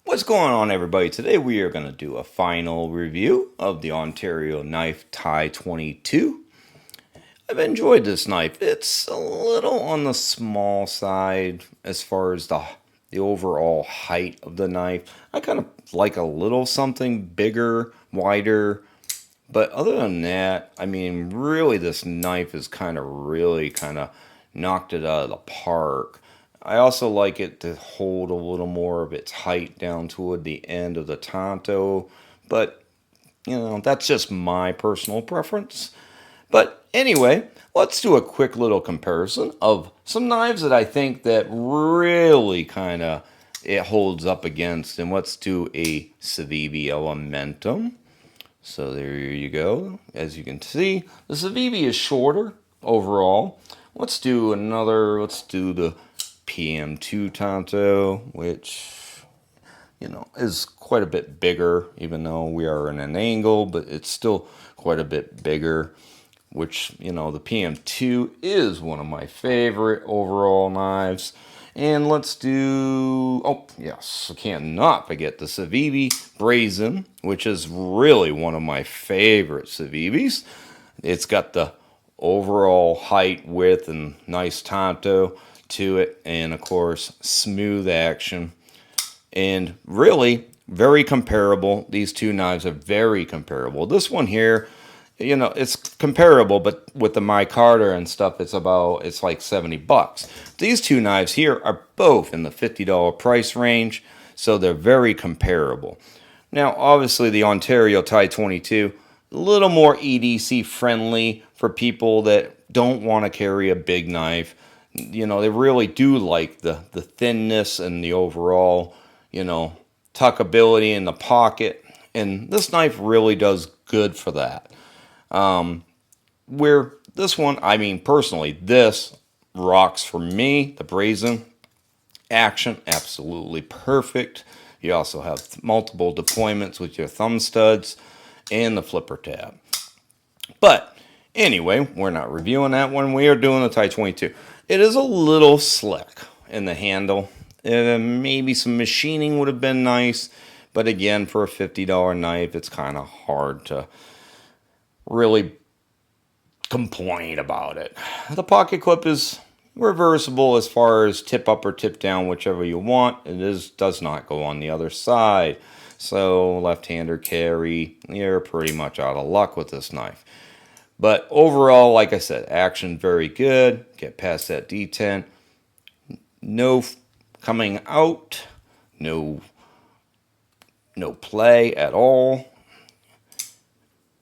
What's going on, everybody? Today we are going to do a final review of the Ontario Knife Tie 22. I've enjoyed this knife. It's a little on the small side as far as the overall height of the knife. I kind of like a little something bigger, wider. But other than that, I mean, really this knife is really kind of knocked it out of the park. I also like it to hold a little more of its height down toward the end of the Tanto, but that's just my personal preference. But anyway, let's do a quick little comparison of some knives that I think that really kind of it holds up against, and let's do a Civivi Elementum. So there you go. As you can see, the Civivi is shorter overall. Let's do the PM2 Tanto, which, is quite a bit bigger, even though we are in an angle, but it's still quite a bit bigger, which, the PM2 is one of my favorite overall knives. And let's do, oh yes, I cannot forget the Civivi Brazen, which is really one of my favorite Civivis. It's got the overall height, width, and nice Tanto to it, and of course smooth action, and really very comparable. These two knives are very comparable. This one here, it's comparable, but with the micarta and stuff, it's like $70. These two knives here are both in the $50 price range, so they're very comparable. Now obviously the Ontario Tie 22, a little more EDC friendly for people that don't want to carry a big knife. They really do like the thinness and the overall, tuckability in the pocket. And this knife really does good for that. Where this one, I mean, personally, this rocks for me. The Brazen action, absolutely perfect. You also have multiple deployments with your thumb studs and the flipper tab. But anyway, we're not reviewing that one. We are doing the Tie 22. It is a little slick in the handle. Maybe some machining would have been nice. But again, for a $50 knife, it's kind of hard to really complain about it. The pocket clip is reversible as far as tip up or tip down, whichever you want. Does not go on the other side. So left-hander carry, you're pretty much out of luck with this knife. But overall, like I said, action very good. Get past that detent. No coming out. No play at all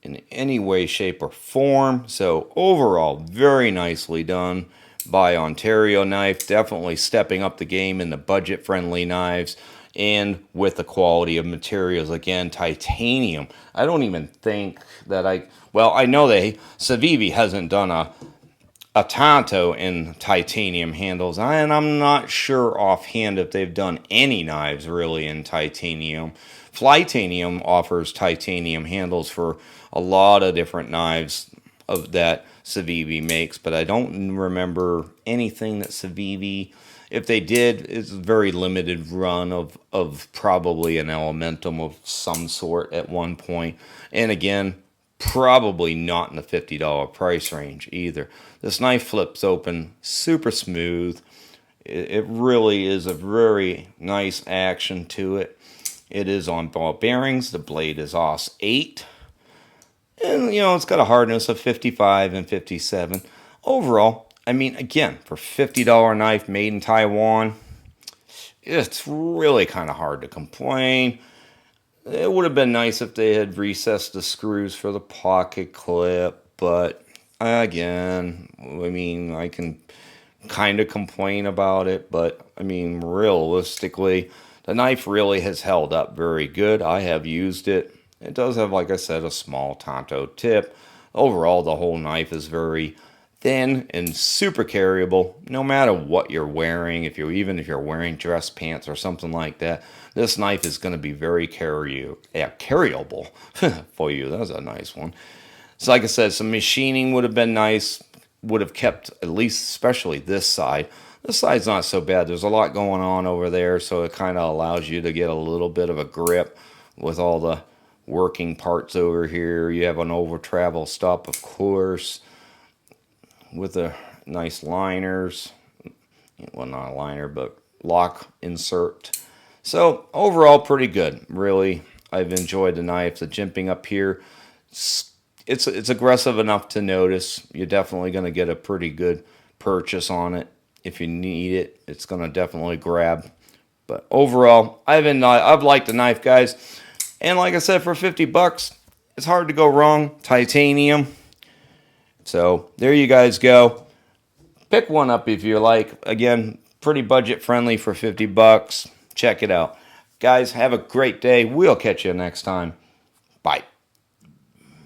in any way, shape, or form. So overall, very nicely done by Ontario Knife. Definitely stepping up the game in the budget-friendly knives and with the quality of materials. Again, titanium. I don't even think that I know that Civivi hasn't done a Tanto in titanium handles, and I'm not sure offhand if they've done any knives really in titanium. Flytanium offers titanium handles for a lot of different knives of that Civivi makes, but I don't remember anything that Civivi, if they did, it's a very limited run of probably an Elementum of some sort at one point. And again, probably not in the $50 price range either. This knife flips open super smooth. It really is a very nice action to it. It is on ball bearings. The blade is OS 8. And, it's got a hardness of 55 and 57. Overall, I mean, again, for $50 knife made in Taiwan, it's really kind of hard to complain. It would have been nice if they had recessed the screws for the pocket clip, but again, I mean, I can kind of complain about it, but I mean, realistically, the knife really has held up very good. I have used it. It does have, like I said, a small Tanto tip. Overall, the whole knife is very thin and super carryable, no matter what you're wearing. Even if you're wearing dress pants or something like that, this knife is going to be very carryable for you. That was a nice one. So like I said, some machining would have been nice, would have kept, at least especially this side, This side's not so bad. There's a lot going on over there, so it kind of allows you to get a little bit of a grip with all the working parts over here. You have an over travel stop, of course, with the nice liners. Well, not a liner, but lock insert. So overall, pretty good. Really, I've enjoyed the knife. The jimping up here, it's aggressive enough to notice. You're definitely going to get a pretty good purchase on it. If you need it, it's going to definitely grab. But overall, I've liked the knife, guys. And like I said, for 50 bucks, it's hard to go wrong. Titanium. So there you guys go. Pick one up if you like. Again, pretty budget friendly for 50 bucks. Check it out. Guys, have a great day. We'll catch you next time. Bye.